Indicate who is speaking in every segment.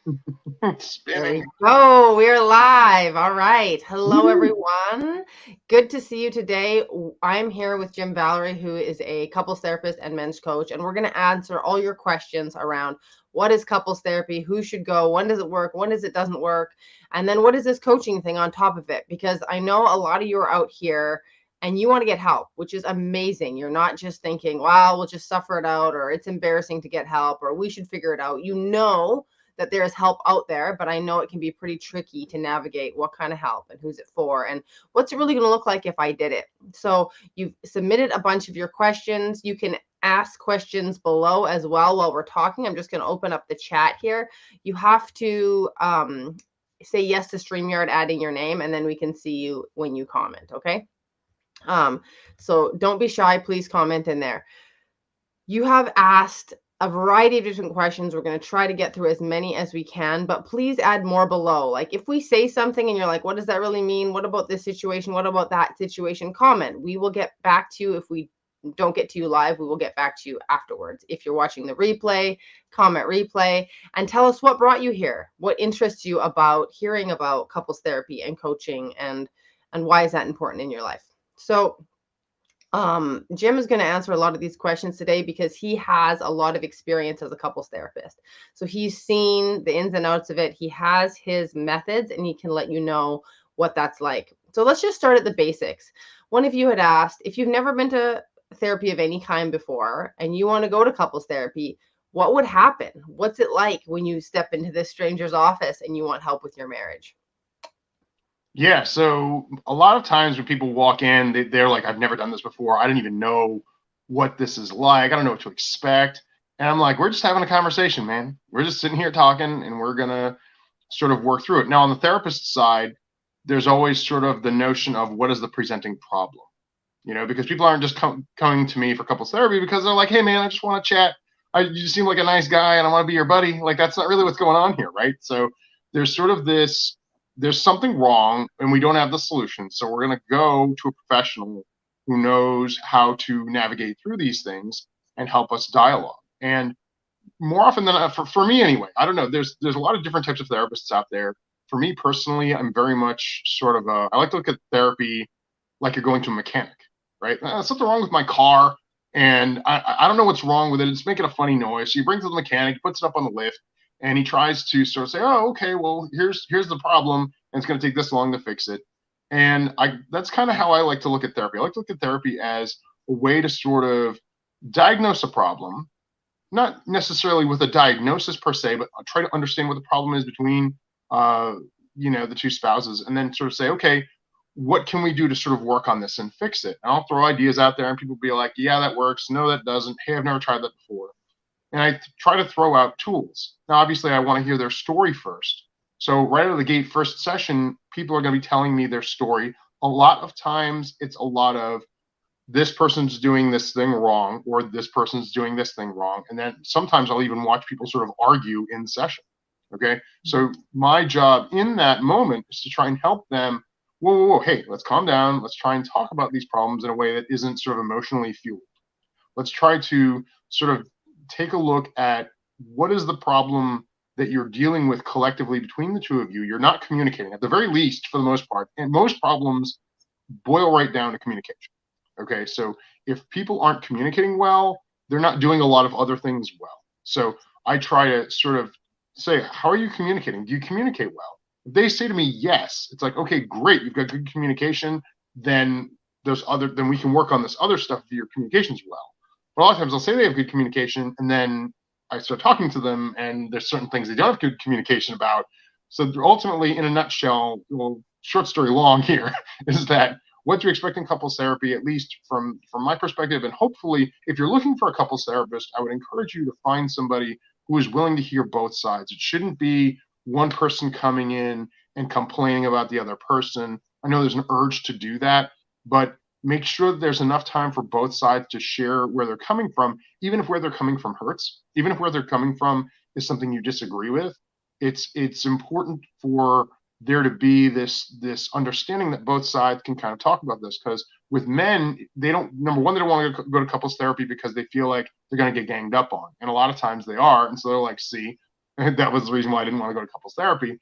Speaker 1: There we
Speaker 2: Spinning.
Speaker 1: go. We're live. All right. Hello, everyone. Good to see you today. I'm here with Jim Valerie, who is a couples therapist and men's coach, and we're going to answer all your questions around what is couples therapy, who should go, when does it work, when does it doesn't work, and then what is this coaching thing on top of it? Because I know a lot of you are out here and you want to get help, which is amazing. You're not just thinking, well, we'll just suffer it out, or it's embarrassing to get help, or we should figure it out. You know that there is help out there, but I know it can be pretty tricky to navigate what kind of help and who's it for and what's it really going to look like if I did it. So you've submitted a bunch of your questions. You can ask questions below as well while we're talking. I'm just going to open up the chat here. You have to say yes to StreamYard adding your name, and then we can see you when you comment, okay? So don't be shy. Please comment in there. You have asked a variety of different questions. We're going to try to get through as many as we can, but please add more below. Like if we say something and you're like, what does that really mean? What about this situation? What about that situation? Comment. We will get back to you. If we don't get to you live, we will get back to you afterwards. If you're watching the replay, comment replay and tell us what brought you here. What interests you about hearing about couples therapy and coaching, and why is that important in your life? So Jim is going to answer a lot of these questions today because he has a lot of experience as a couples therapist. So he's seen the ins and outs of it. He has his methods and he can let you know what that's like. So let's just start at the basics. One of you had asked, if you've never been to therapy of any kind before and you want to go to couples therapy, what would happen? What's it like when you step into this stranger's office and you want help with your marriage?
Speaker 2: Yeah, so a lot of times when people walk in, they're like, I've never done this before. I didn't even know what this is like. I don't know what to expect. And I'm like, we're just having a conversation, man. We're just sitting here talking and we're going to sort of work through it. Now, on the therapist side, there's always sort of the notion of what is the presenting problem, because people aren't just coming to me for couples therapy because they're like, hey, man, I just want to chat. You seem like a nice guy and I want to be your buddy. Like, that's not really what's going on here, right? So there's sort of this, there's something wrong and we don't have the solution. So we're going to go to a professional who knows how to navigate through these things and help us dialogue. And more often than not, for me anyway, I don't know, there's a lot of different types of therapists out there. For me personally, I'm very much sort of I like to look at therapy like you're going to a mechanic, right? Something wrong with my car, and I don't know what's wrong with it. It's making a funny noise. So you bring it to the mechanic, he puts it up on the lift, and he tries to sort of say, oh, okay, well, here's the problem, and it's going to take this long to fix it. And that's kind of how I like to look at therapy. I like to look at therapy as a way to sort of diagnose a problem, not necessarily with a diagnosis per se, but try to understand what the problem is between uh, the two spouses, and then sort of say, okay, what can we do to sort of work on this and fix it? And I'll throw ideas out there, and people will be like, yeah, that works. No, that doesn't. Hey, I've never tried that before. And I try to throw out tools. Now, obviously, I want to hear their story first. So right out of the gate, first session, people are going to be telling me their story. A lot of times, it's a lot of this person's doing this thing wrong or this person's doing this thing wrong. And then sometimes I'll even watch people sort of argue in session. Okay. So my job in that moment is to try and help them. Whoa, whoa, whoa. Hey, let's calm down. Let's try and talk about these problems in a way that isn't sort of emotionally fueled. Let's try to sort of take a look at what is the problem that you're dealing with collectively between the two of you. You're not communicating at the very least, for the most part. And most problems boil right down to communication. Okay, so if people aren't communicating well, they're not doing a lot of other things well. So I try to sort of say, how are you communicating? Do you communicate well? If they say to me, yes, it's like, okay, great, you've got good communication, then then we can work on this other stuff if your communication's well. But a lot of times they'll say they have good communication, and then I start talking to them, and there's certain things they don't have good communication about. So ultimately, in a nutshell, well, short story long here, is that what to expect in couples therapy, at least from my perspective. And hopefully, if you're looking for a couples therapist, I would encourage you to find somebody who is willing to hear both sides. It shouldn't be one person coming in and complaining about the other person. I know there's an urge to do that, but make sure that there's enough time for both sides to share where they're coming from, even if where they're coming from hurts, even if where they're coming from is something you disagree with. It's important for there to be this understanding that both sides can kind of talk about this, because with men, they don't, number one, they don't want to go to couples therapy because they feel like they're going to get ganged up on, and a lot of times they are, and so they're like, see. That was the reason why I didn't want to go to couples therapy.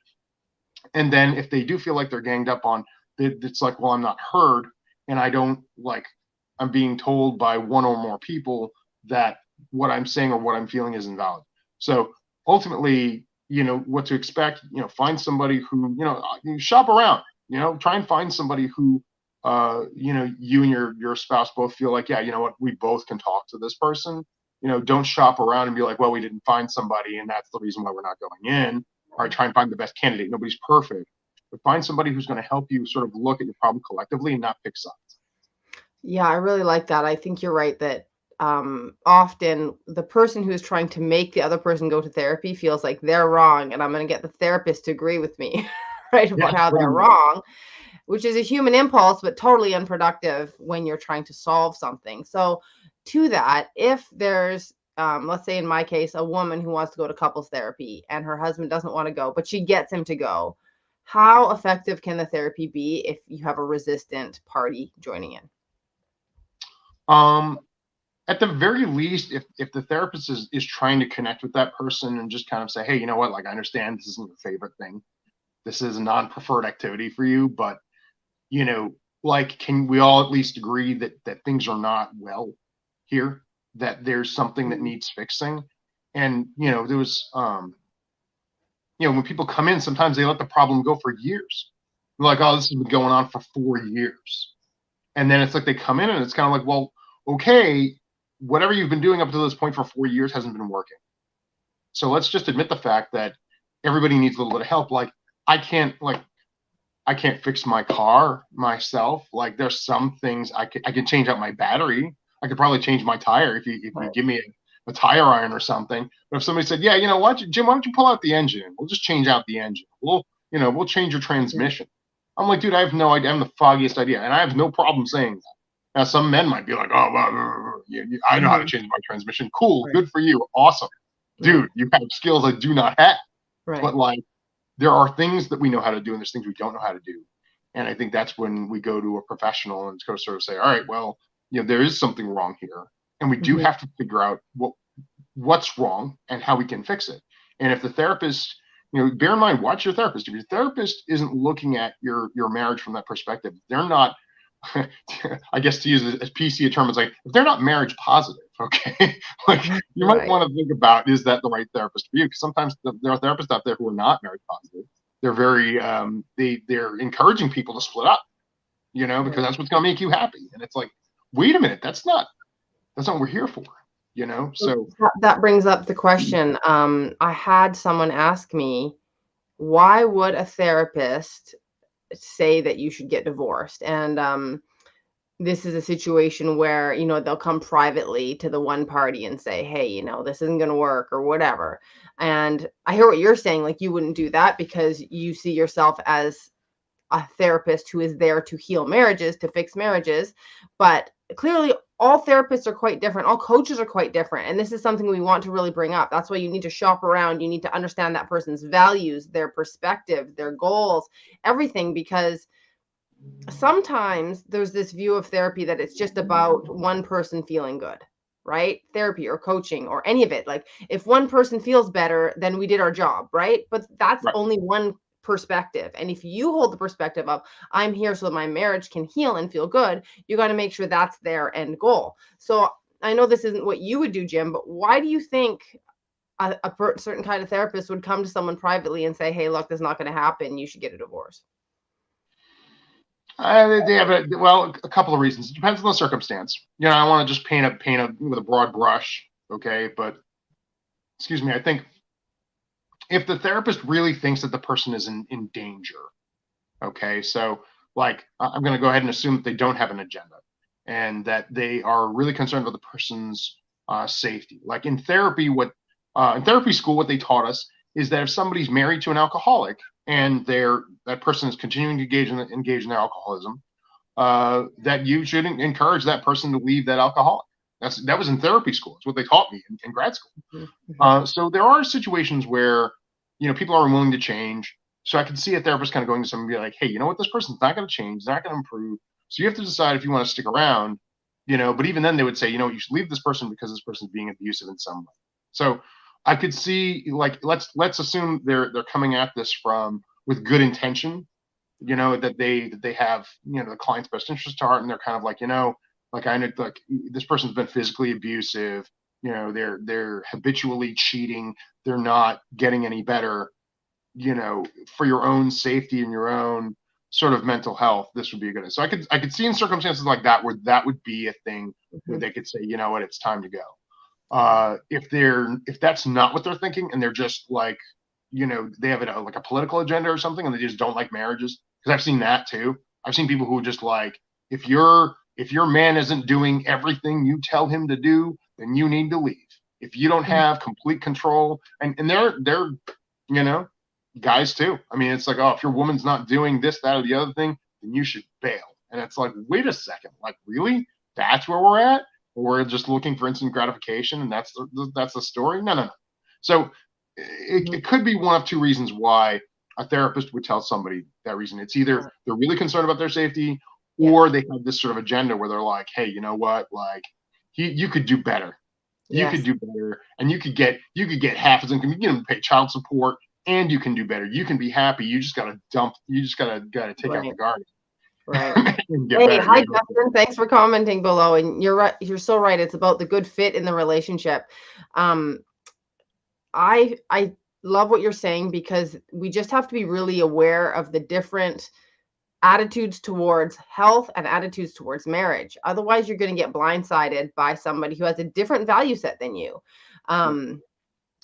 Speaker 2: And then if they do feel like they're ganged up on, it's like, well, I'm not heard, and I don't like, I'm being told by one or more people that what I'm saying or what I'm feeling is invalid. So ultimately, what to expect, find somebody who, you shop around, try and find somebody who, you and your spouse both feel like, yeah, you know what, we both can talk to this person. Don't shop around and be like, well, we didn't find somebody and that's the reason why we're not going in. All right, try and find the best candidate. Nobody's perfect, but find somebody who's going to help you sort of look at your problem collectively and not pick sides.
Speaker 1: Yeah, I really like that. I think you're right that often the person who is trying to make the other person go to therapy feels like they're wrong, and I'm going to get the therapist to agree with me, right,
Speaker 2: Yeah,
Speaker 1: about how they're
Speaker 2: totally.
Speaker 1: wrong, which is a human impulse, but totally unproductive when you're trying to solve something. So, to that, if there's, let's say in my case, a woman who wants to go to couples therapy and her husband doesn't want to go, but she gets him to go, how effective can the therapy be if you have a resistant party joining in?
Speaker 2: Um, at the very least, if the therapist is trying to connect with that person and just kind of say, hey, you know what, like I understand this isn't your favorite thing. This is a non-preferred activity for you, but you know, like, can we all at least agree that things are not well here? That there's something that
Speaker 1: Mhm.
Speaker 2: needs fixing? And there was when people come in, sometimes they let the problem go for years. They're like, oh, this has been going on for 4 years. And then it's like they come in and it's kind of like, well, okay, whatever you've been doing up to this point for 4 years hasn't been working. So let's just admit the fact that everybody needs a little bit of help. I can't like I can't fix my car myself. Like there's some things I can change out my battery. I could probably change my tire if you
Speaker 1: Right.
Speaker 2: give me a tire iron or something. But if somebody said, yeah, what, Jim, why don't you pull out the engine? We'll just change out the engine. We'll change your
Speaker 1: Mhm.
Speaker 2: transmission. I'm like, dude, I have no idea. I have the foggiest idea, and I have no problem saying that. Now, some men might be like, oh, well, I know how to
Speaker 1: Mhm.
Speaker 2: change my transmission. Cool,
Speaker 1: Right.
Speaker 2: good for you, awesome,
Speaker 1: Right.
Speaker 2: dude. You have skills I do not have.
Speaker 1: Right.
Speaker 2: But like, there are things that we know how to do and there's things we don't know how to do. And I think that's when we go to a professional and sort of say, all right, well, there is something wrong here. And we do
Speaker 1: Mhm.
Speaker 2: have to figure out what's wrong and how we can fix it. And if the therapist, bear in mind, watch your therapist. If your therapist isn't looking at your marriage from that perspective, they're not, I guess to use a PC term, it's like if they're not marriage positive, okay, like you might
Speaker 1: Right.
Speaker 2: want to think about, is that the right therapist for you? Because sometimes there are therapists out there who are not marriage positive. They're very they're encouraging people to split up, because
Speaker 1: Right.
Speaker 2: that's what's going to make you happy. And it's like, wait a minute, that's not what we're here for,
Speaker 1: So
Speaker 2: So
Speaker 1: that brings up the question. I had someone ask me, why would a therapist say that you should get divorced? And this is a situation where, they'll come privately to the one party and say, hey, this isn't going to work or whatever. And I hear what you're saying. Like, you wouldn't do that because you see yourself as a therapist who is there to heal marriages, to fix marriages. But clearly, all therapists are quite different. All coaches are quite different. And this is something we want to really bring up. That's why you need to shop around. You need to understand that person's values, their perspective, their goals, everything, because sometimes there's this view of therapy that it's just about one person feeling good, right? Therapy or coaching or any of it. Like, if one person feels better, then we did our job, right? But that's
Speaker 2: right.
Speaker 1: only one perspective. And if you hold the perspective of, I'm here so that my marriage can heal and feel good, you got to make sure that's their end goal. So I know this isn't what you would do, Jim, but why do you think certain kind of therapist would come to someone privately and say, hey, look, this is not going to happen. You should get a divorce?
Speaker 2: They have a couple of reasons. It depends on the circumstance. I don't want to just paint a with a broad brush, okay? But excuse me, I think if the therapist really thinks that the person is in danger, okay, so like I'm going to go ahead and assume that they don't have an agenda and that they are really concerned with the person's safety. Like in therapy school, what they taught us is that if somebody's married to an alcoholic and that person is continuing to engage in their alcoholism, that you should encourage that person to leave that alcoholic. That was in therapy school. It's what they taught me in grad school.
Speaker 1: Mm-hmm.
Speaker 2: So there are situations where people are unwilling to change. So I can see a therapist kind of going to someone and be like, "Hey, you know what? This person's not going to change. They're not going to improve. So you have to decide if you want to stick around." But even then, they would say, "You should leave this person because this person's being abusive in some way." So I could see, like, let's assume they're coming at this from with good intention, that they have, the client's best interest to heart, and they're kind of like, like, I know, like, this person's been physically abusive, they're habitually cheating, they're not getting any better, for your own safety and your own sort of mental health, this would be a good. So I could see in circumstances like that where that would be a thing where
Speaker 1: Mhm.
Speaker 2: they could say, you know what, it's time to go. If that's not what they're thinking, and they're just like, they have like a political agenda or something, and they just don't like marriages, because I've seen that too. I've seen people who just like, if your man isn't doing everything you tell him to do, then you need to leave. If you don't have complete control, and they're you know guys too. I mean, it's like, oh, if your woman's not doing this, that, or the other thing, then you should bail. And it's like, wait a second, like, really? That's where we're at? We're just looking for instant gratification, and that's the story? No, no, no. So it could be one of two reasons why a therapist would tell somebody that reason. It's either they're really concerned about their safety,
Speaker 1: Yeah.
Speaker 2: or they have this sort of agenda where they're like, hey, you know what? Like, you could do better. You could
Speaker 1: Yes.
Speaker 2: do better, and you could get half as income. You can pay child support, and you can do better. You can be happy. You just gotta dump. You just gotta take out
Speaker 1: Right.
Speaker 2: the garbage
Speaker 1: Right.
Speaker 2: and get
Speaker 1: Hey,
Speaker 2: better.
Speaker 1: hi
Speaker 2: You know?
Speaker 1: Justin. Thanks for commenting below. And you're right. You're so right. It's about the good fit in the relationship. Um, I love what you're saying because we just have to be really aware of the different attitudes towards health and attitudes towards marriage. Otherwise, you're going to get blindsided by somebody who has a different value set than you.
Speaker 2: Yeah.
Speaker 1: Um,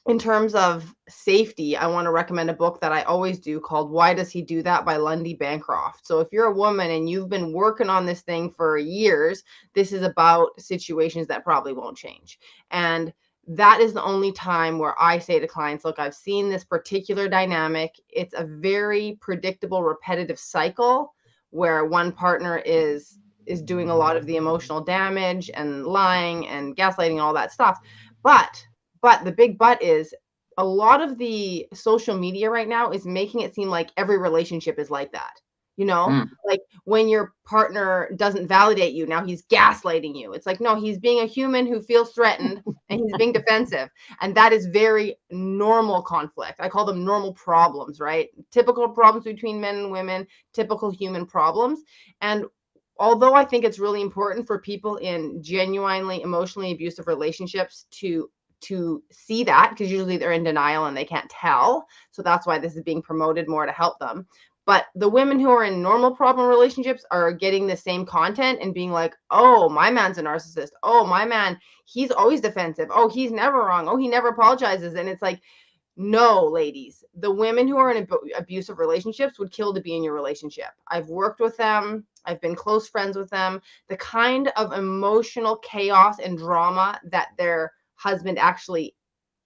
Speaker 1: in terms of safety, I want to recommend a book that I always do called Why Does He Do That by Lundy Bancroft. So if you're a woman and you've been working on this thing for years, this is about situations that probably won't change. And that is the only time where I say to clients, look, I've seen this particular dynamic. It's a very predictable, repetitive cycle where one partner is doing a lot of the emotional damage and lying and gaslighting, all that stuff. But the big but is a lot of the social media right now is making it seem like every relationship is like that. You know,
Speaker 2: Mm.
Speaker 1: like when your partner doesn't validate you, now he's gaslighting you. It's like, no, he's being a human who feels threatened and he's being defensive. And that is very normal conflict. I call them normal problems, right? Typical problems between men and women, typical human problems. And although I think it's really important for people in genuinely emotionally abusive relationships to see that, because usually they're in denial and they can't tell. So that's why this is being promoted more to help them. But the women who are in normal problem relationships are getting the same content and being like, oh, my man's a narcissist. Oh, my man, he's always defensive. Oh, he's never wrong. Oh, he never apologizes. And it's like, no, ladies, the women who are in abusive relationships would kill to be in your relationship. I've worked with them. I've been close friends with them. The kind of emotional chaos and drama that their husband actually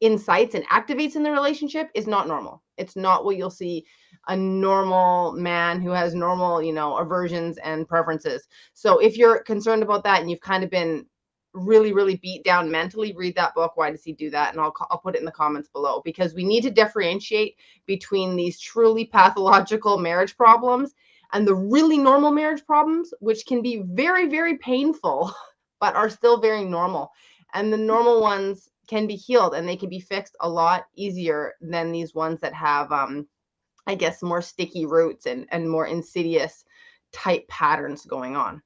Speaker 1: incites and activates in the relationship is not normal. It's not what you'll see a normal man who has normal, aversions and preferences. So if you're concerned about that and you've kind of been really, really beat down mentally, read that book. Why does he do that? And I'll put it in the comments below, because we need to differentiate between these truly pathological marriage problems and the really normal marriage problems, which can be very, very painful, but are still very normal. And the normal ones can be healed and they can be fixed a lot easier than these ones that have, I guess, more sticky roots and more insidious type patterns going on.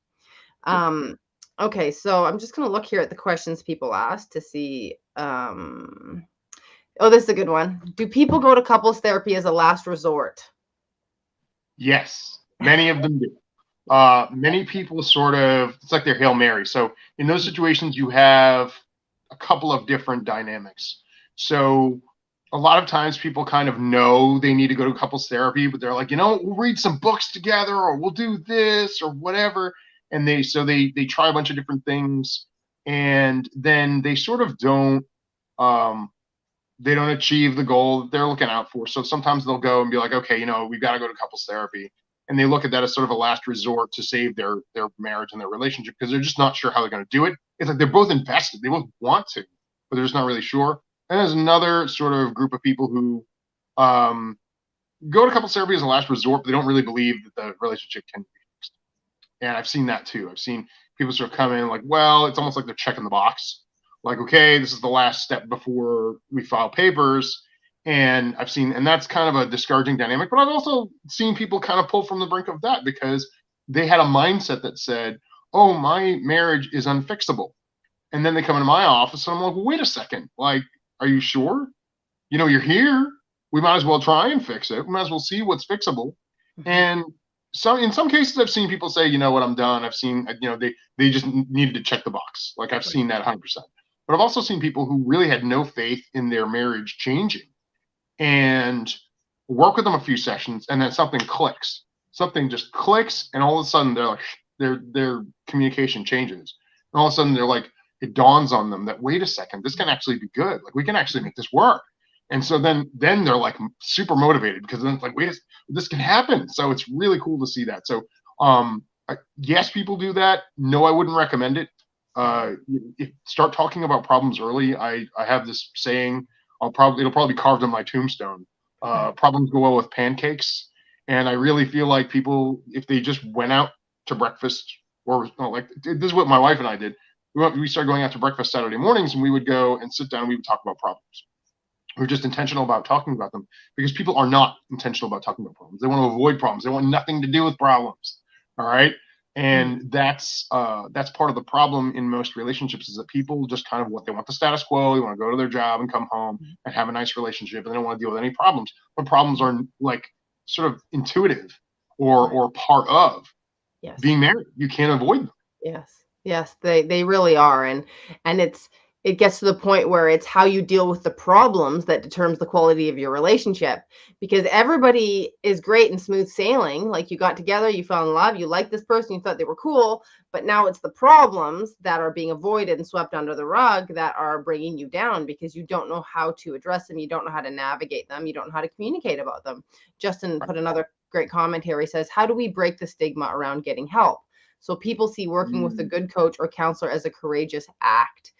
Speaker 2: Yeah.
Speaker 1: Okay, so I'm just going to look here at the questions people asked to see. Oh, this is a good one. Do people go to couples therapy as a last resort?
Speaker 2: Yes, many of them do. Many people sort of, it's like their Hail Mary. So in those situations, you have a couple of different dynamics. So a lot of times people kind of know they need to go to couples therapy, but they're like, we'll read some books together, or we'll do this or whatever. And they try a bunch of different things, and then um, they don't achieve the goal that they're looking out for. So sometimes they'll go and be like, okay, we've got to go to couples therapy. And they look at that as sort of a last resort to save their marriage and their relationship, because they're just not sure how they're going to do it. It's like they're both invested. They both want to, but they're just not really sure. And there's another sort of group of people who um, go to couples therapy as a last resort, but they don't really believe that the relationship can be fixed. And I've seen that too. I've seen people sort of come in like, well, it's almost like they're checking the box. like, okay, this is the last step before we file papers. And and that's kind of a discouraging dynamic, but I've also seen people kind of pull from the brink of that because they had a mindset that said, oh, my marriage is unfixable. And then they come into my office and I'm like, well, wait a second. Like, are you sure? You're here. We might as well try and fix it. We might as well see what's fixable.
Speaker 1: Mhm.
Speaker 2: And in some cases, I've seen people say, you know what, I'm done. I've seen, they just needed to check the box. Like I've seen that 100%. But I've also seen people who really had no faith in their marriage changing and work with them a few sessions, and then something clicks. Something just clicks, and all of a sudden they're like, their communication changes. And all of a sudden they're like, it dawns on them that wait a second, this can actually be good. Like we can actually make this work. And so then they're like super motivated because then it's like, wait, this can happen. So it's really cool to see that. So yes, people do that. No, I wouldn't recommend it. Start talking about problems early. I have this saying. It'll probably be carved on my tombstone. Problems go well with pancakes, and I really feel like people, if they just went out to breakfast, or like this is what my wife and I did. We started going out to breakfast Saturday mornings, and we would go and sit down. And we would talk about problems. We're just intentional about talking about them because people are not intentional about talking about problems. They want to avoid problems. They want nothing to do with problems. All right.
Speaker 1: Mhm.
Speaker 2: And that's part of the problem in most relationships is that people just kind of what they want the status quo. They want to go to their job and come home and have a nice relationship, and they don't want to deal with any problems. But problems are like sort of intuitive
Speaker 1: Right.
Speaker 2: or part of
Speaker 1: Yes.
Speaker 2: being married. You can't avoid them.
Speaker 1: Yes. Yes, they really are, and it gets to the point where it's how you deal with the problems that determines the quality of your relationship, because everybody is great and smooth sailing, like, you got together, you fell in love, you liked this person, you thought they were cool, but now it's the problems that are being avoided and swept under the rug that are bringing you down because you don't know how to address them, you don't know how to navigate them, you don't know how to communicate about them. Justin put another great comment here, he says, "How do we break the stigma around getting help?" So people see working with a
Speaker 2: Mm,
Speaker 1: good coach or counselor as a courageous act.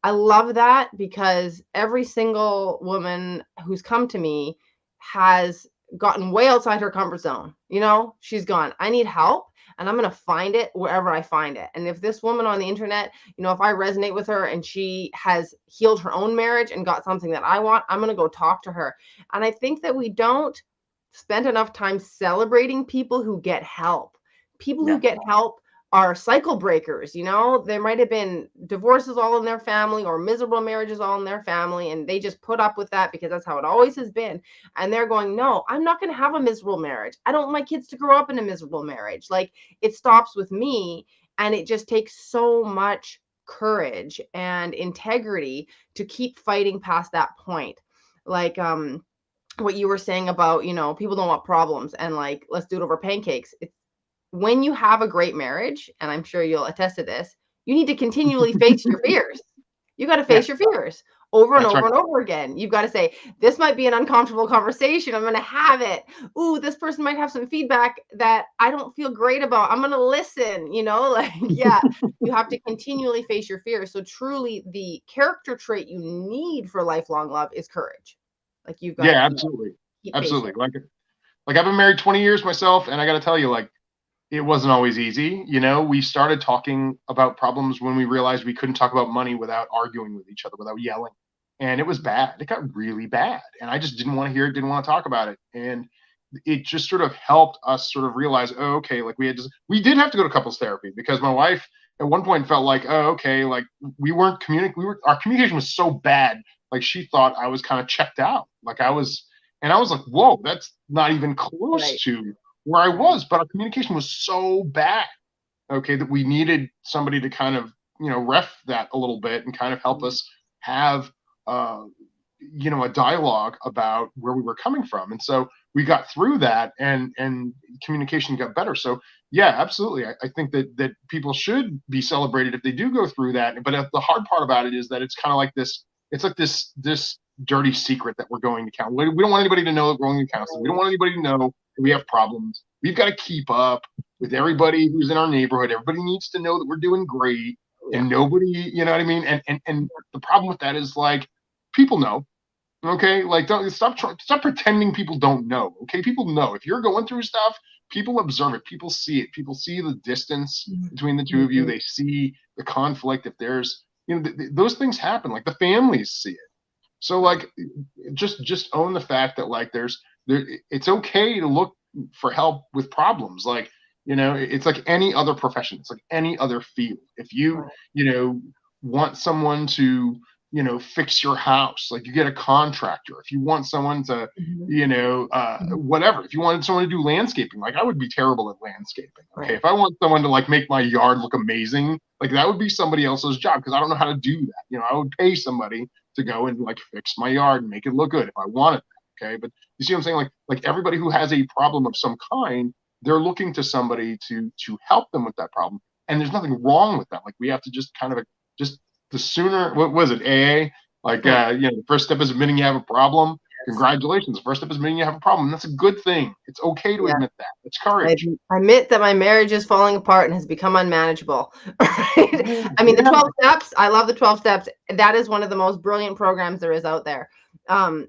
Speaker 1: I love that because every single woman who's come to me has gotten way outside her comfort zone. She's gone, I need help and I'm going to find it wherever I find it. And if this woman on the internet, if I resonate with her and she has healed her own marriage and got something that I want, I'm going to go talk to her. And I think that we don't spend enough time celebrating people who get help. People who
Speaker 2: yeah.
Speaker 1: get help are cycle breakers. There might have been divorces all in their family or miserable marriages all in their family, and they just put up with that because that's how it always has been. And they're going, no, I'm not going to have a miserable marriage. I don't want my kids to grow up in a miserable marriage. Like, it stops with me. And it just takes so much courage and integrity to keep fighting past that point. Like, what you were saying about, people don't want problems and like, let's do it over pancakes. It's when you have a great marriage, and I'm sure you'll attest to this, you need to continually face your fears. You got to
Speaker 2: Yeah,
Speaker 1: face your fears over and
Speaker 2: that's
Speaker 1: over
Speaker 2: right.
Speaker 1: and over again. You've got to say, this might be an uncomfortable conversation. I'm going to have it. Ooh, this person might have some feedback that I don't feel great about. I'm going to listen, like, yeah, you have to continually face your fears. So, truly, the character trait you need for lifelong love is courage. Like, you've got to
Speaker 2: Yeah,
Speaker 1: keep,
Speaker 2: absolutely.
Speaker 1: keep
Speaker 2: Absolutely.
Speaker 1: patient.
Speaker 2: Like I've been married 20 years myself, and I got to tell you, like, it wasn't always easy. We started talking about problems when we realized we couldn't talk about money without arguing with each other, without yelling. And it was bad. It got really bad. And I just didn't want to hear it, didn't want to talk about it. And it just sort of helped us sort of realize, oh, okay, like we did have to go to couples therapy because my wife at one point felt like, oh, okay, like our communication was so bad, like she thought I was kind of checked out. And I was like, whoa, that's not even close
Speaker 1: Right.
Speaker 2: to where I
Speaker 1: Right.
Speaker 2: was, but our communication was so bad, okay, that we needed somebody to kind of, ref that a little bit and kind of help us have, uh, a dialogue about where we were coming from. And so we got through that and communication got better. So yeah, absolutely. I think that people should be celebrated if they do go through that. But the hard part about it is that it's kind of like this, it's like this dirty secret that we're going to count. We don't want anybody to know that we're going to counseling. We don't want anybody to know that we have problems. We've got to keep up with everybody who's in our neighborhood. Everybody needs to know that we're doing great,
Speaker 1: Yeah.
Speaker 2: and nobody, you know what I mean? And the problem with that is like people know. Okay, like don't stop pretending people don't know. Okay, people know if you're going through stuff. People observe it. People see it. People see the distance between the two of you.
Speaker 1: Mhm.
Speaker 2: They see the conflict. If there's those things happen. Like the families see it. So like, just own the fact that like it's okay to look for help with problems. Like, it's like any other profession. It's like any other field. If you,
Speaker 1: Right.
Speaker 2: want someone to, fix your house, like you get a contractor. If you want someone to,
Speaker 1: Mhm. Mhm.
Speaker 2: whatever, if you wanted someone to do landscaping, like I would be terrible at landscaping. Okay.
Speaker 1: Right.
Speaker 2: If I want someone to like make my yard look amazing, like that would be somebody else's job because I don't know how to do that. I would pay somebody to go and like fix my yard and make it look good if I wanted that. Okay. But you see what I'm saying? Like everybody who has a problem of some kind, they're looking to somebody to help them with that problem. And there's nothing wrong with that. Like we have to just kind of just the sooner, what was it, AA? Like,
Speaker 1: Right.
Speaker 2: the first step is admitting you have a problem.
Speaker 1: Yes.
Speaker 2: Congratulations. The first step is admitting you have a problem. And that's a good thing. It's okay to
Speaker 1: Yeah.
Speaker 2: admit that. It's courage.
Speaker 1: I admit that my marriage is falling apart and has become unmanageable. Right?
Speaker 2: Yeah.
Speaker 1: I mean, the
Speaker 2: Yeah.
Speaker 1: 12 steps, I love the 12 steps. That is one of the most brilliant programs there is out there. Um,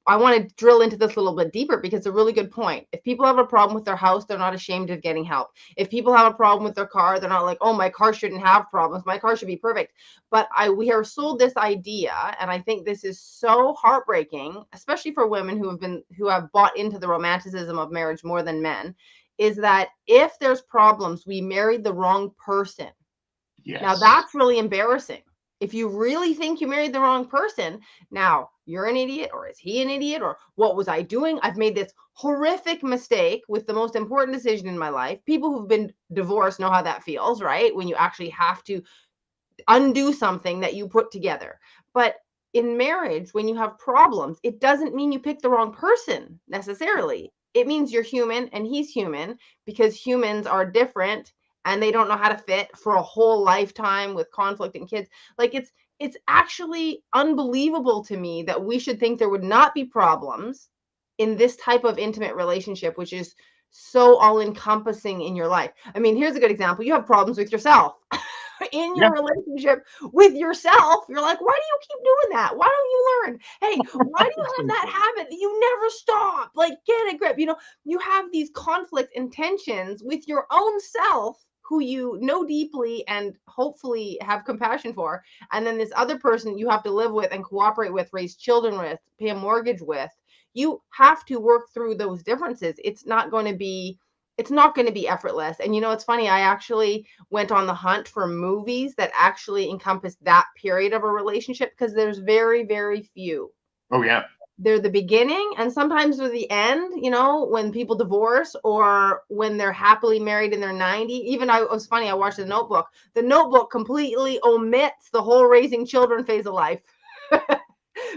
Speaker 1: I want to drill into this a little bit deeper because it's a really good point. If people have a problem with their house, they're not ashamed of getting help. If people have a problem with their car, they're not like, oh, my car shouldn't have problems. My car should be perfect. But we are sold this idea, and I think this is so heartbreaking, especially for women who have bought into the romanticism of marriage more than men, is that if there's problems, we married the wrong person. Now
Speaker 2: Yes.
Speaker 1: that's really embarrassing. If you really think you married the wrong person, now you're an idiot, or is he an idiot, or what was I doing? I've made this horrific mistake with the most important decision in my life. People who've been divorced know how that feels, right? When you actually have to undo something that you put together. But in marriage, when you have problems, it doesn't mean you picked the wrong person necessarily. It means you're human and he's human, because humans are different and they don't know how to fit for a whole lifetime with conflict and kids. Like it's actually unbelievable to me that we should think there would not be problems in this type of intimate relationship, which is so all encompassing in your life. I mean, here's a good example. You have problems with yourself. In
Speaker 2: Yeah.
Speaker 1: your relationship with yourself, you're like, why do you keep doing that? Why don't you learn? Hey, why do you
Speaker 2: It's
Speaker 1: have
Speaker 2: so
Speaker 1: that
Speaker 2: funny.
Speaker 1: habit that you never stop? Like, get a grip. You have these conflict and tensions with your own self, who you know deeply and hopefully have compassion for. And then this other person you have to live with and cooperate with, raise children with, pay a mortgage with. You have to work through those differences. It's not going to be effortless. And it's funny, I actually went on the hunt for movies that actually encompass that period of a relationship, because there's very, very few.
Speaker 2: Oh, yeah.
Speaker 1: They're the beginning and sometimes they're the end, when people divorce or when they're happily married in their 90. Even it was funny, I watched The Notebook. The Notebook completely omits the whole raising children phase of life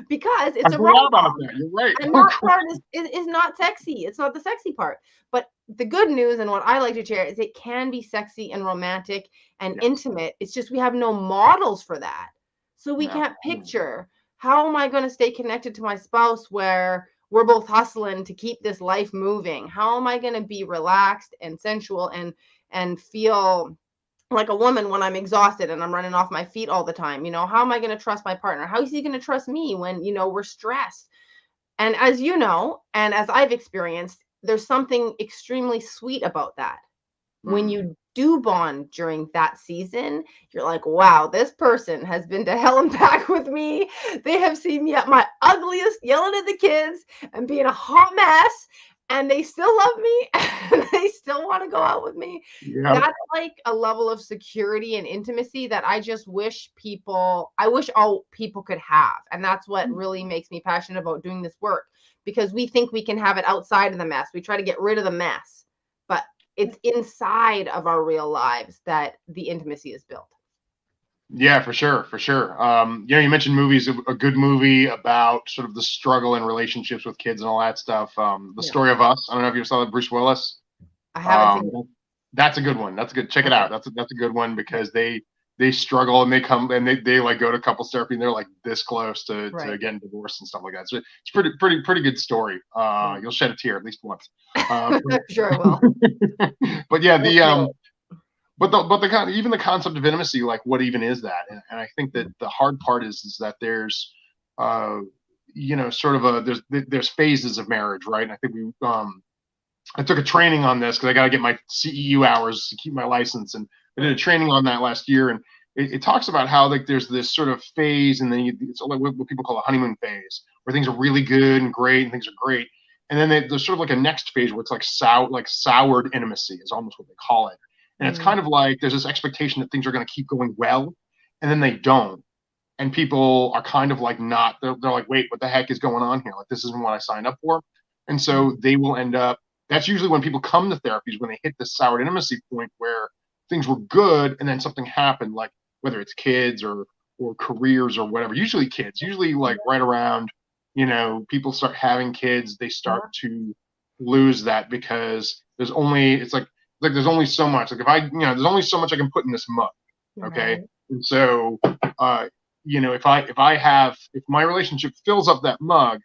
Speaker 1: because
Speaker 2: I
Speaker 1: it's a
Speaker 2: forgot
Speaker 1: rom
Speaker 2: about that. You're right.
Speaker 1: and
Speaker 2: Oh,
Speaker 1: that part is not sexy. It's not the sexy part. But the good news and what I like to share is it can be sexy and romantic and
Speaker 2: yes.
Speaker 1: intimate. It's just we have no models for that. So we
Speaker 2: No.
Speaker 1: can't picture, how am I going to stay connected to my spouse where we're both hustling to keep this life moving? How am I going to be relaxed and sensual and feel like a woman when I'm exhausted and I'm running off my feet all the time? How am I going to trust my partner? How is he going to trust me when, we're stressed? And as you know, and as I've experienced, there's something extremely sweet about that. When
Speaker 2: Mm.
Speaker 1: you do bond during that season, you're like, wow, this person has been to hell and back with me. They have seen me at my ugliest, yelling at the kids and being a hot mess, and they still love me and they still want to go out with me.
Speaker 2: Yeah.
Speaker 1: That's like a level of security and intimacy that I wish all people could have. And that's what really makes me passionate about doing this work, because we think we can have it outside of the mess. We try to get rid of the mess, but it's inside of our real lives that the intimacy is built.
Speaker 2: Yeah, for sure, for sure. You mentioned movies. A good movie about sort of the struggle in relationships with kids and all that stuff. The
Speaker 1: Yeah.
Speaker 2: Story of Us. I don't know if you saw that, Bruce Willis.
Speaker 1: I haven't seen
Speaker 2: Um,
Speaker 1: it.
Speaker 2: that's a good one. That's a good. Check it
Speaker 1: Okay.
Speaker 2: out. That's a good one because they struggle and they come and they like go to couples therapy and they're like this close to
Speaker 1: Right.
Speaker 2: getting divorced and stuff like that. So it's pretty good story.
Speaker 1: Yeah.
Speaker 2: You'll shed a tear at least once.
Speaker 1: I'm sure I will.
Speaker 2: But yeah,
Speaker 1: I'll
Speaker 2: the
Speaker 1: feel it.
Speaker 2: but the even the concept of intimacy, like what even is that? And I think that the hard part is that there's uh sort of there's phases of marriage, right? And I think I took a training on this because I got to get my CEU hours to keep my license, and I did a
Speaker 1: Right.
Speaker 2: training on that last year. it talks about how like there's this sort of phase, and then it's like what people call a honeymoon phase, where things are really good and great, and things are great, and then there's sort of like a next phase where it's like soured intimacy is almost what they call it, and it's
Speaker 1: Mm-hmm.
Speaker 2: kind of like there's this expectation that things are going to keep going well, and then they don't, and people are kind of like not they're like, wait, what the heck is going on here? Like, this isn't what I signed up for. And so they will end up, that's usually when people come to therapies, when they hit this soured intimacy point where things were good and then something happened, like whether it's kids or careers or whatever. Usually kids, usually like right around, people start having kids, they start
Speaker 1: Yeah.
Speaker 2: to lose that, because it's like there's only so much, like if there's only so much I can put in this mug. Okay.
Speaker 1: Right.
Speaker 2: And so uh if my relationship fills up that mug,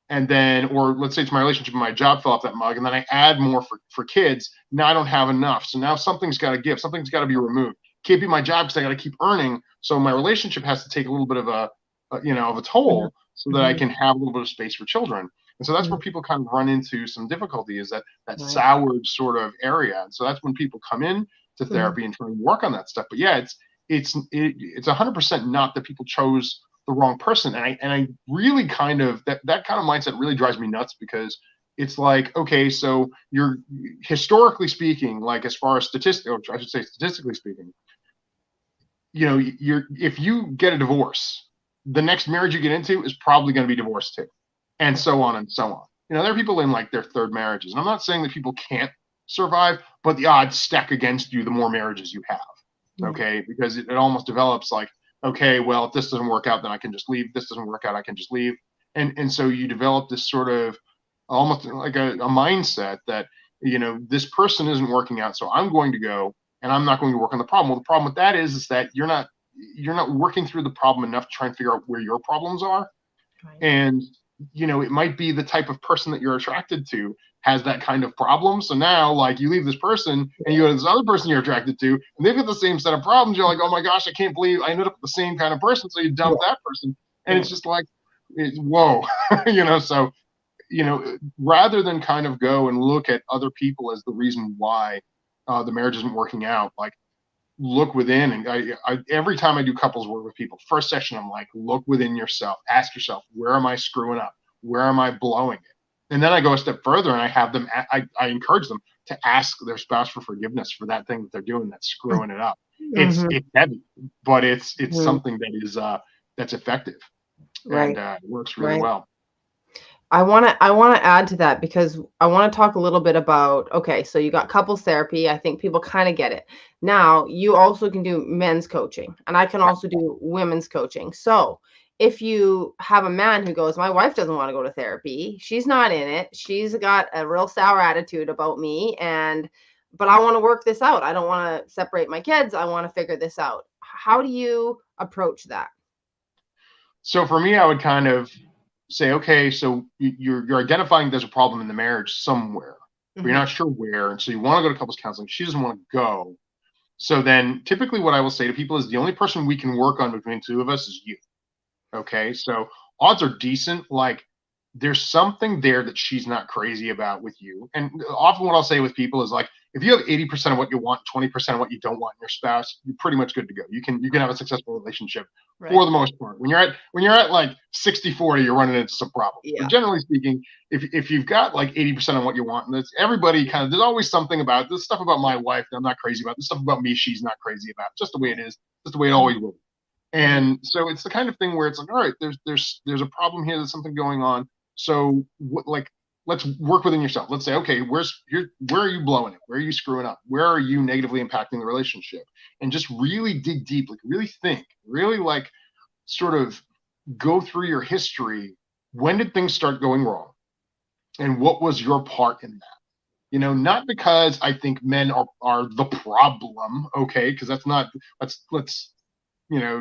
Speaker 2: and then, or let's say it's my relationship and my job fill up that mug, and then I add more for kids, now I don't have enough. So now something's got to give, something's got to be removed. Can't be my job because I got to keep earning. So my relationship has to take a little bit of a toll, so that I
Speaker 1: Mm-hmm.
Speaker 2: can have a little bit of space for children. And so that's where
Speaker 1: Mm-hmm.
Speaker 2: people kind of run into some difficulty, is that
Speaker 1: Right.
Speaker 2: soured sort of area. And so that's when people come in to
Speaker 1: Mm-hmm.
Speaker 2: therapy and try and work on that stuff. But yeah, it's 100% not that people chose the wrong person. And I really kind of that kind of mindset really drives me nuts, because it's like, okay, so you're, historically speaking, like as far as statistics, or I should say statistically speaking, you're if you get a divorce, the next marriage you get into is probably going to be divorced too, and so on and so on. There are people in like their third marriages, and I'm not saying that people can't survive, but the odds stack against you the more marriages you have.
Speaker 1: Mm-hmm.
Speaker 2: Okay, because it almost develops like, okay, well, if this doesn't work out, then I can just leave. If this doesn't work out, I can just leave. And so you develop this sort of almost like a mindset that, this person isn't working out, so I'm going to go, and I'm not going to work on the problem. Well, the problem with that is that you're not working through the problem enough to try and figure out where your problems are.
Speaker 1: Right.
Speaker 2: And it might be the type of person that you're attracted to has that kind of problem. So now, like, you leave this person and you go to this other person you're attracted to, and they've got the same set of problems. You're like, oh my gosh, I can't believe I ended up with the same kind of person. So you
Speaker 1: Yeah.
Speaker 2: dump that person, and
Speaker 1: Yeah.
Speaker 2: it's just like, whoa. So rather than kind of go and look at other people as the reason why the marriage isn't working out, like, look within. And every time I do couples work with people, first session, I'm like, look within yourself, ask yourself, where am I screwing up? Where am I blowing it? And then I go a step further, and I have them, I encourage them to ask their spouse for forgiveness for that thing that they're doing that's screwing it up.
Speaker 1: Mm-hmm.
Speaker 2: It's heavy, but it's
Speaker 1: Mm-hmm.
Speaker 2: something that is that's effective, and
Speaker 1: Right.
Speaker 2: it works really
Speaker 1: Right.
Speaker 2: well.
Speaker 1: I want to add to that because I want to talk a little bit about, okay, so you got couples therapy. I think people kind of get it. Now, you also can do men's coaching, and I can
Speaker 2: Yeah.
Speaker 1: also do women's coaching. So, if you have a man who goes, my wife doesn't want to go to therapy. She's not in it. She's got a real sour attitude about me, and but I want to work this out. I don't want to separate my kids. I want to figure this out. How do you approach that?
Speaker 2: So for me, I would kind of say, okay, so you're identifying there's a problem in the marriage somewhere, but you're
Speaker 1: Hmm.
Speaker 2: not sure where, and so you want to go to couples counseling. She doesn't want to go. So then, typically, what I will say to people is the only person we can work on between the two of us is you. Okay, so odds are decent. Like, there's something there that she's not crazy about with you. And often, what I'll say with people is like, if you have 80% of what you want, 20% of what you don't want in your spouse, you're pretty much good to go. You can have a successful relationship
Speaker 1: Right.
Speaker 2: for the most part. When you're at like 60-40, you're running into some problems. But
Speaker 1: Yeah.
Speaker 2: generally speaking, if you've got like 80% of what you want, and that's everybody kind of, there's always something about this stuff about my wife that I'm not crazy about. This stuff about me she's not crazy about. Just the way it is. Just the way it always will be.
Speaker 1: Mhm.
Speaker 2: And so it's the kind of thing where it's like, all right, there's a problem here. There's something going on. So like, let's work within yourself. Let's say, okay, where are you blowing it? Where are you screwing up? Where are you negatively impacting the relationship? And just really dig deep, like really think, really like sort of go through your history. When did things start going wrong? And what was your part in that? Not because I think men are the problem, okay? Because that's not, let's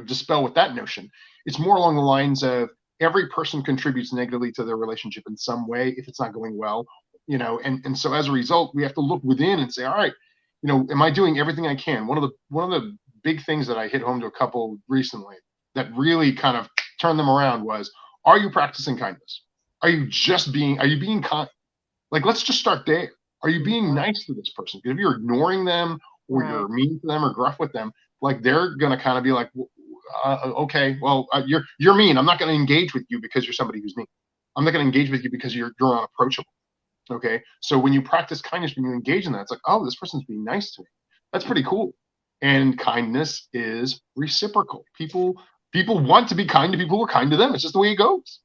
Speaker 2: dispel with that notion. It's more along the lines of every person contributes negatively to their relationship in some way if it's not going well, and so as a result, we have to look within and say, all right, am I doing everything I can? One of the big things that I hit home to a couple recently that really kind of turned them around was, are you practicing kindness? Are you being kind? Like, let's just start there. Are you being
Speaker 1: Yeah.
Speaker 2: nice to this person? Because if you're ignoring them, or
Speaker 1: Right.
Speaker 2: you're mean to them or gruff with them, like they're going to kind of be like, okay, well, you're mean. I'm not going to engage with you because you're somebody who's mean. I'm not going to engage with you because you're unapproachable. Okay, so when you practice kindness, when you engage in that, it's like, oh, this person's being nice to me. That's pretty cool. And kindness is reciprocal. People want to be kind to people who are kind to them. It's just the way it goes.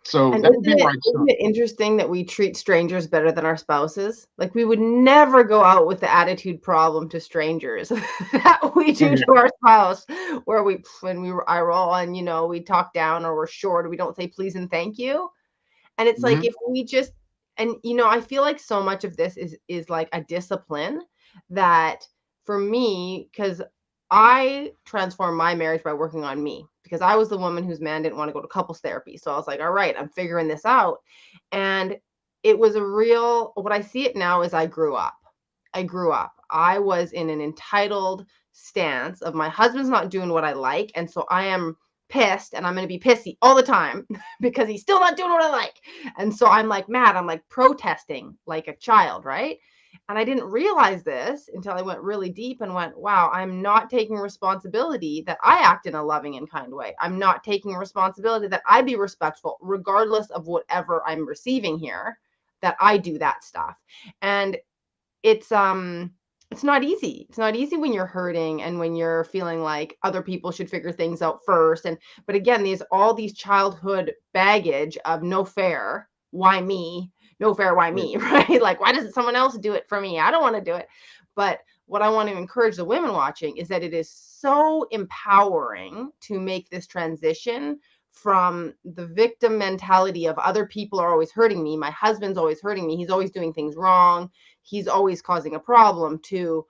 Speaker 2: So
Speaker 1: And
Speaker 2: that would be where I'd
Speaker 1: isn't
Speaker 2: start.
Speaker 1: it interesting that we treat strangers better than our spouses? Like we would never go out with the attitude problem to strangers that we
Speaker 2: Oh,
Speaker 1: do
Speaker 2: yeah.
Speaker 1: to our spouse, where when we I roll and we talk down or we're short or we don't say please and thank you. And it's like
Speaker 2: Mm-hmm.
Speaker 1: if we just and I feel like so much of this is like a discipline that for me, because I transformed my marriage by working on me because I was the woman whose man didn't want to go to couples therapy. So I was like, all right, I'm figuring this out. And it was a real what I see it now is I grew up. I grew up. I was in an entitled stance of my husband's not doing what I like. And so I am pissed and I'm going to be pissy all the time because he's still not doing what I like. And so I'm like mad. I'm like protesting like a child, right? And I didn't realize this until I went really deep and went, wow, I'm not taking responsibility that I act in a loving and kind way. I'm not taking responsibility that I be respectful, regardless of whatever I'm receiving here, that I do that stuff. And it's not easy. It's not easy when you're hurting and when you're feeling like other people should figure things out first. And but again, these childhood baggage of no fair, why me? No fair, why
Speaker 2: Yeah.
Speaker 1: me? Right? Like, why doesn't someone else do it for me? I don't want to do it. But what I want to encourage the women watching is that it is so empowering to make this transition from the victim mentality of other people are always hurting me. My husband's always hurting me. He's always doing things wrong. He's always causing a problem to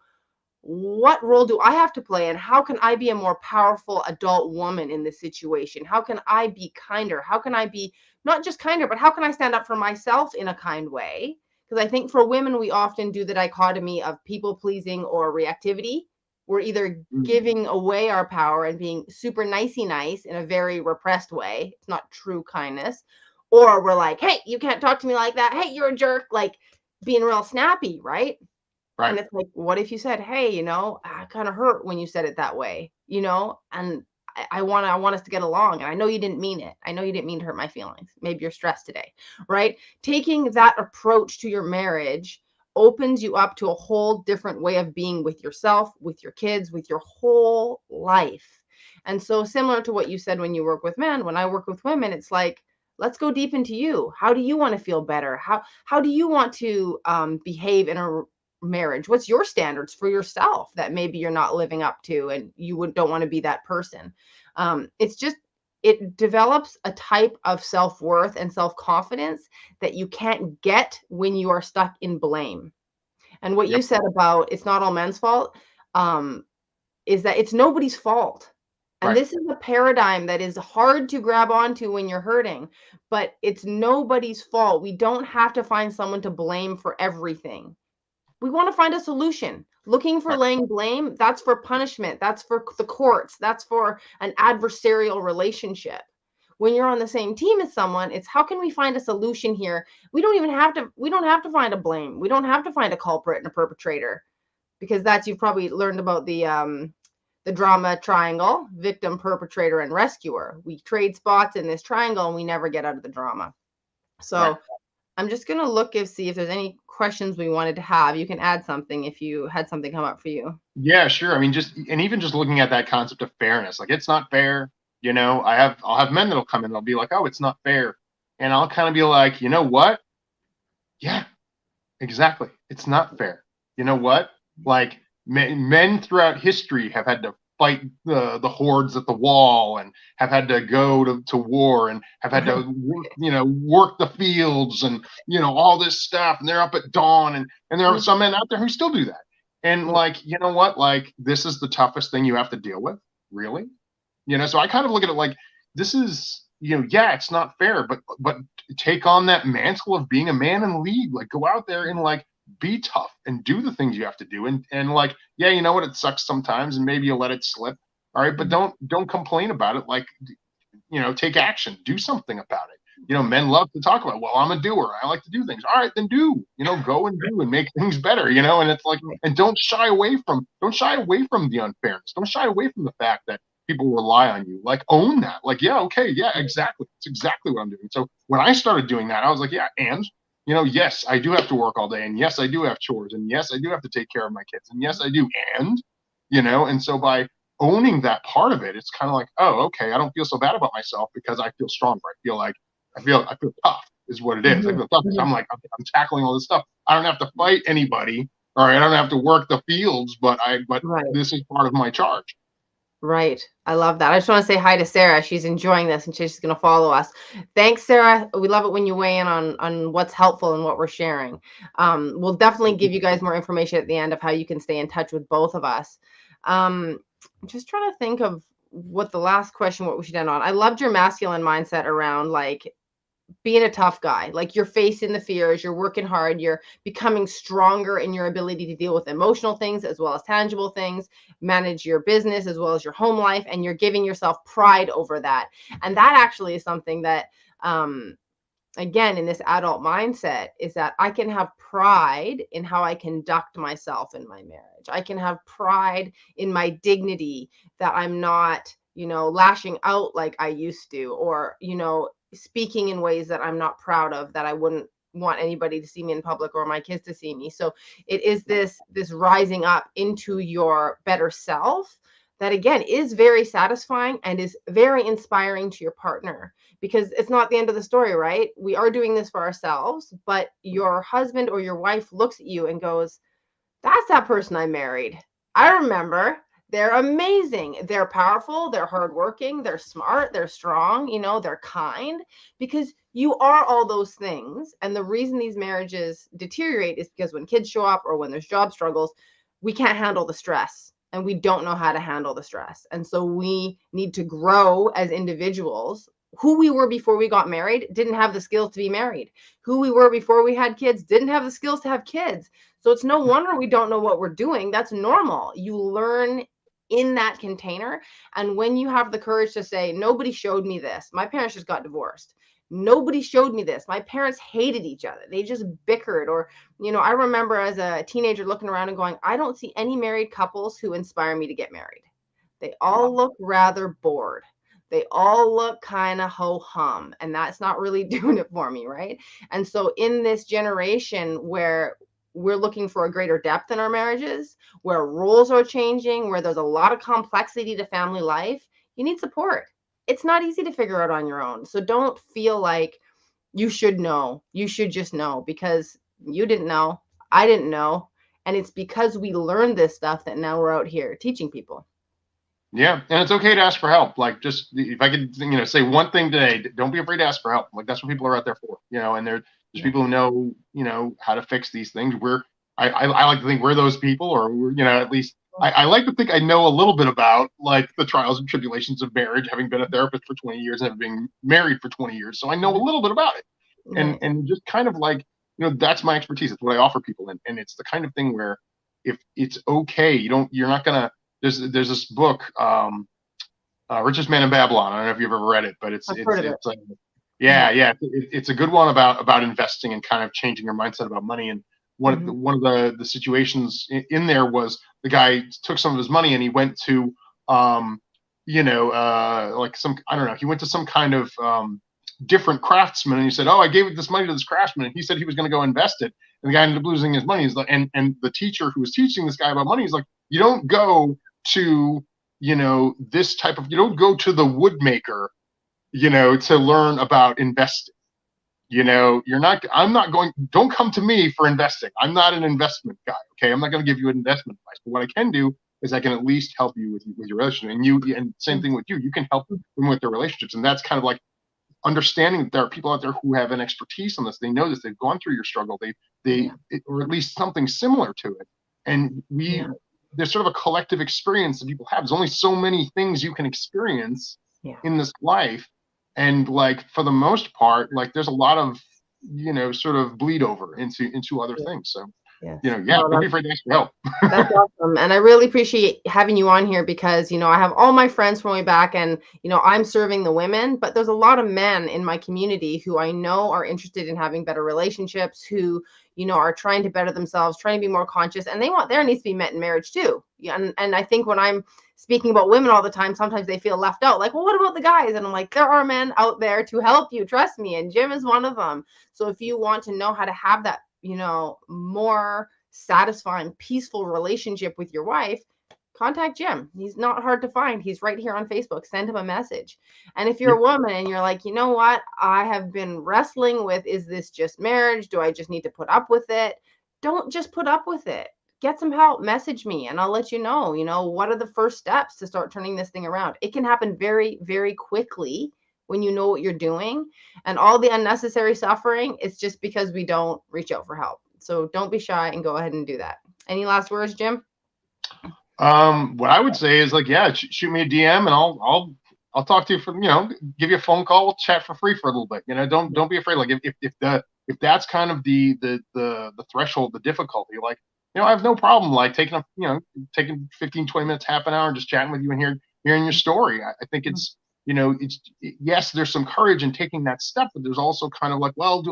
Speaker 1: what role do I have to play and how can I be a more powerful adult woman in this situation? How can I be kinder? How can I be not just kinder, but how can I stand up for myself in a kind way? Because I think for women, we often do the dichotomy of people pleasing or reactivity. We're either
Speaker 2: Mm.
Speaker 1: giving away our power and being super nicey nice in a very repressed way. It's not true kindness. Or we're like, hey, you can't talk to me like that. Hey, you're a jerk. Like being real snappy, right?
Speaker 2: Right.
Speaker 1: And it's like, what if you said, hey, I kind of hurt when you said it that way, and I want us to get along. And I know you didn't mean it. I know you didn't mean to hurt my feelings. Maybe you're stressed today, right? Taking that approach to your marriage opens you up to a whole different way of being with yourself, with your kids, with your whole life. And so similar to what you said when you work with men, when I work with women, it's like, let's go deep into you. How do you want to feel better? How do you want to behave in a marriage? What's your standards for yourself that maybe you're not living up to and don't want to be that person? It's just it develops a type of self-worth and self-confidence that you can't get when you are stuck in blame. And what you
Speaker 2: Yep.
Speaker 1: said about it's not all men's fault, um, is that it's nobody's fault. And
Speaker 2: Right.
Speaker 1: this is a paradigm that is hard to grab onto when you're hurting, but it's nobody's fault. We don't have to find someone to blame for everything. We want to find a solution. Looking for
Speaker 2: Right.
Speaker 1: laying blame, that's for punishment, that's for the courts, that's for an adversarial relationship. When you're on the same team as someone, it's how can we find a solution here? We don't have to find a blame. We don't have to find a culprit and a perpetrator because that's you've probably learned about the drama triangle, victim, perpetrator, and rescuer. We trade spots in this triangle and we never get out of the drama.
Speaker 2: Right.
Speaker 1: So I'm just gonna look and see if there's any questions we wanted to have. You can add something if you had something come up for you.
Speaker 2: Yeah, sure. I mean, even just looking at that concept of fairness, like it's not fair. I'll have men that'll come in, they'll be like, "Oh, it's not fair," and I'll kind of be like, "You know what? Yeah, exactly. It's not fair. You know what? Like men throughout history have had to fight the hordes at the wall and have had to go to war and have had to work the fields and all this stuff, and they're up at dawn, and there are some men out there who still do that. And like, you know what? Like this is the toughest thing you have to deal with, really. So I kind of look at it like this is, yeah, it's not fair, but take on that mantle of being a man and lead. Like go out there and like be tough and do the things you have to do. And like, yeah, you know what? It sucks sometimes, and maybe you let it slip. All right, but don't complain about it. Like, take action, do something about it. men love to talk about, well, I'm a doer. I like to do things. All right, then do, go and do and make things better, and it's like,
Speaker 1: Right.
Speaker 2: and don't shy away from the unfairness. Don't shy away from the fact that people rely on you. Like, own that. Like, yeah, okay, yeah, exactly. It's exactly what I'm doing. So when I started doing that, I was like, yeah, and yes, I do have to work all day, and yes, I do have chores, and yes, I do have to take care of my kids, and yes, I do, and so by owning that part of it, it's kind of like, oh, okay, I don't feel so bad about myself because I feel stronger. I feel tough is what it is. I
Speaker 1: Mhm,
Speaker 2: feel tough because
Speaker 1: mhm.
Speaker 2: I'm tackling all this stuff. I don't have to fight anybody, all right. I don't have to work the fields, but
Speaker 1: Right.
Speaker 2: this is part of my charge.
Speaker 1: Right. I love that. I just want to say hi to Sarah. She's enjoying this and she's going to follow us. Thanks, Sarah. We love it when you weigh in on what's helpful and what we're sharing. We'll definitely give you guys more information at the end of how you can stay in touch with both of us. I'm just trying to think of what the last question, what we should end on. I loved your masculine mindset around like being a tough guy. Like you're facing the fears, you're working hard, you're becoming stronger in your ability to deal with emotional things as well as tangible things, manage your business as well as your home life, and you're giving yourself pride over that. And that actually is something that again in this adult mindset is that I can have pride in how I conduct myself in my marriage. I can have pride in my dignity, that I'm not, lashing out like I used to, or, speaking in ways that I'm not proud of, that I wouldn't want anybody to see me in public or my kids to see me. So it is this rising up into your better self that again is very satisfying and is very inspiring to your partner, because it's not the end of the story, right? We are doing this for ourselves, but your husband or your wife looks at you and goes, that's that person I married. I remember. They're amazing. They're powerful. They're hardworking. They're smart. They're strong. They're kind, because you are all those things. And the reason these marriages deteriorate is because when kids show up or when there's job struggles, we can't handle the stress and we don't know how to handle the stress. And so we need to grow as individuals. Who we were before we got married didn't have the skills to be married. Who we were before we had kids didn't have the skills to have kids. So it's no wonder we don't know what we're doing. That's normal. You learn in that container. And when you have the courage to say, nobody showed me this, my parents just got divorced. Nobody showed me this. My parents hated each other. They just bickered. Or, I remember as a teenager looking around and going, I don't see any married couples who inspire me to get married. They all look rather bored. They all look kind of ho hum, and that's not really doing it for me, right? And so, in this generation where we're looking for a greater depth in our marriages, where roles are changing, where there's a lot of complexity to family life, you need support. It's not easy to figure out on your own. So, don't feel like you should know. You should just know, because you didn't know. I didn't know. And it's because we learned this stuff that now we're out here teaching people.
Speaker 2: Yeah, and it's okay to ask for help. Like, just if I could, say one thing today, don't be afraid to ask for help. Like, that's what people are out there for, and there's
Speaker 1: Yeah.
Speaker 2: people who know, how to fix these things. I like to think we're those people, or at least I like to think I know a little bit about like the trials and tribulations of marriage, having been a therapist for 20 years and having been married for 20 years. So I know a little bit about it, and
Speaker 1: Nice.
Speaker 2: and just kind of like, that's my expertise. It's what I offer people, and it's the kind of thing where if it's okay, you're not gonna there's this book, Richest Man in Babylon. I don't know if you've ever read it, but it's
Speaker 1: I've
Speaker 2: it's
Speaker 1: heard of it.
Speaker 2: it's like,
Speaker 1: Yeah.
Speaker 2: yeah, yeah, it's a good one about investing and kind of changing your mindset about money. And
Speaker 1: Mhm.
Speaker 2: one of the situations in there was the guy took some of his money and he went to, like some, I don't know, he went to some kind of different craftsman, and he said, "Oh, I gave this money to this craftsman, and he said he was going to go invest it." And the guy ended up losing his money. He's like, and the teacher who was teaching this guy about money is like, you don't go to, this type of, you don't go to the woodmaker, to learn about investing. You're not, I'm not going, don't come to me for investing. I'm not an investment guy. Okay. I'm not going to give you investment advice, but what I can do is I can at least help you with your relationship. And same thing with you. You can help them with their relationships. And that's kind of like understanding that there are people out there who have an expertise on this. They know this. They've gone through your struggle.
Speaker 1: Yeah.
Speaker 2: Or at least something similar to it. And
Speaker 1: Yeah.
Speaker 2: there's sort of a collective experience that people have. There's only so many things you can experience
Speaker 1: Yeah.
Speaker 2: in this life. And like, for the most part, like there's a lot of, sort of bleed over into other
Speaker 1: Yeah.
Speaker 2: things. So
Speaker 1: Yes.
Speaker 2: yeah, don't be afraid to ask for help.
Speaker 1: That's awesome. And I really appreciate having you on here because, I have all my friends from way back and, I'm serving the women, but there's a lot of men in my community who I know are interested in having better relationships, who, are trying to better themselves, trying to be more conscious, and they want their needs to be met in marriage too. Yeah, and I think when I'm speaking about women all the time, sometimes they feel left out. Like, well, what about the guys? And I'm like, there are men out there to help you. Trust me. And Jim is one of them. So if you want to know how to have that, more satisfying, peaceful relationship with your wife, contact Jim. He's not hard to find. He's right here on Facebook. Send him a message. And if you're
Speaker 2: Yep.
Speaker 1: a woman and you're like, you know what, I have been wrestling with, is this just marriage? Do I just need to put up with it? Don't just put up with it. Get some help. Message me and I'll let you know, what are the first steps to start turning this thing around. It can happen very, very quickly when you know what you're doing. And all the unnecessary suffering, it's just because we don't reach out for help. So don't be shy and go ahead and do that. Any last words, Jim?
Speaker 2: What I would say is like, yeah, shoot me a DM and I'll talk to you for, give you a phone call. We'll chat for free for a little bit. Don't be afraid. Like if that's kind of the threshold, the difficulty, like, I have no problem like taking 15, 20 minutes, half an hour and just chatting with you and hearing your story. I think it's, yes, there's some courage in taking that step, but there's also kind of like, well,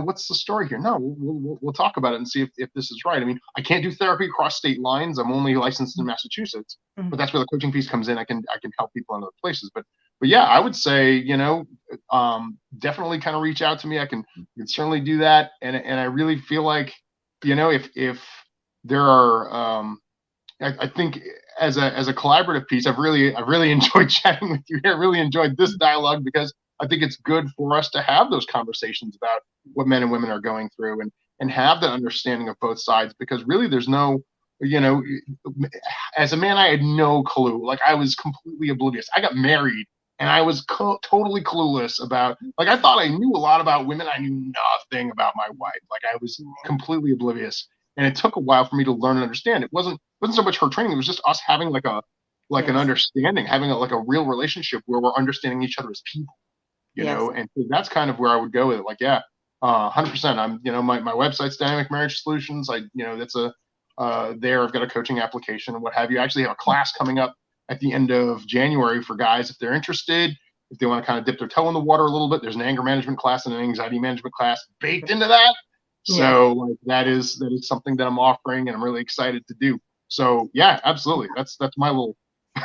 Speaker 2: what's the story here? No, we'll talk about it and see if this is right. I mean, I can't do therapy across state lines. I'm only licensed in Massachusetts, but that's where the coaching piece comes in. I can help people in other places. But yeah, I would say, definitely kind of reach out to me. I can certainly do that. And I really feel like, if there are, I think as a collaborative piece, I've really enjoyed chatting with you here. I really enjoyed this dialogue because I think it's good for us to have those conversations about what men and women are going through and have that understanding of both sides, because really there's no, as a man, I had no clue. Like, I was completely oblivious. I got married and I was totally clueless about, like, I thought I knew a lot about women. I knew nothing about my wife. Like, I was completely oblivious. And it took a while for me to learn and understand. It wasn't so much her training. It was just us having like an understanding, having like a real relationship where we're understanding each other as people, and so that's kind of where I would go with it. Like, yeah, 100%. I'm, my website's Dynamic Marriage Solutions. That's there. I've got a coaching application and what have you. I actually have a class coming up at the end of January for guys if they're interested, if they want to kind of dip their toe in the water a little bit. There's an anger management class and an anxiety management class baked into that. So like that is something that I'm offering and I'm really excited to do. So yeah, absolutely. That's my little.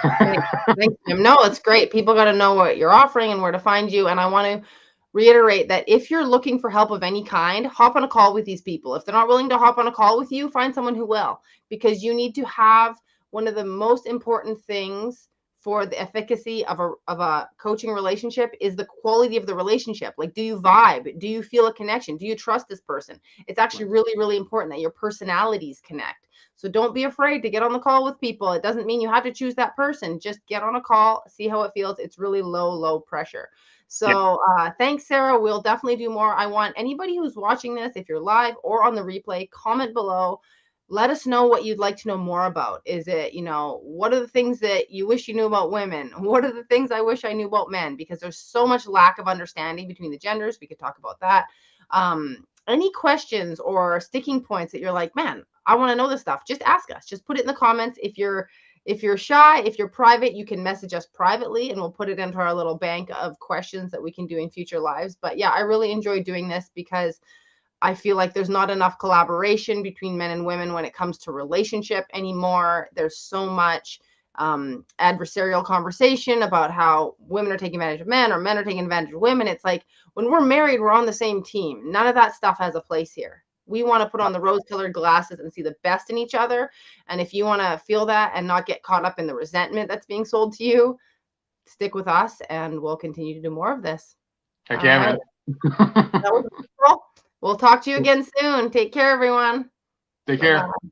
Speaker 1: Thanks, Jim. No, it's great. People got to know what you're offering and where to find you. And I want to reiterate that if you're looking for help of any kind, hop on a call with these people. If they're not willing to hop on a call with you, find someone who will, because you need to have one of the most important things for the efficacy of a coaching relationship is the quality of the relationship. Like, do you vibe? Do you feel a connection? Do you trust this person? It's actually really, really important that your personalities connect. So don't be afraid to get on the call with people. It doesn't mean you have to choose that person. Just get on a call, see how it feels. It's really low pressure. So thanks, Sarah. We'll definitely do more. I want anybody who's watching this, if you're live or on the replay, comment below. Let us know what you'd like to know more about. Is it, what are the things that you wish you knew about women? What are the things I wish I knew about men? Because there's so much lack of understanding between the genders. We could talk about that. Any questions or sticking points that you're like, man, I want to know this stuff, just ask us. Just put it in the comments. If you're shy, if you're private, you can message us privately and we'll put it into our little bank of questions that we can do in future lives. But yeah, I really enjoy doing this because I feel like there's not enough collaboration between men and women when it comes to relationship anymore. There's so much adversarial conversation about how women are taking advantage of men or men are taking advantage of women. It's like, when we're married, we're on the same team. None of that stuff has a place here. We want to put on the rose-colored glasses and see the best in each other. And if you want to feel that and not get caught up in the resentment that's being sold to you, stick with us and we'll continue to do more of this.
Speaker 2: Heck yeah, man.
Speaker 1: That was cool. We'll talk to you again soon. Take care, everyone.
Speaker 2: Take care.
Speaker 1: Bye-bye.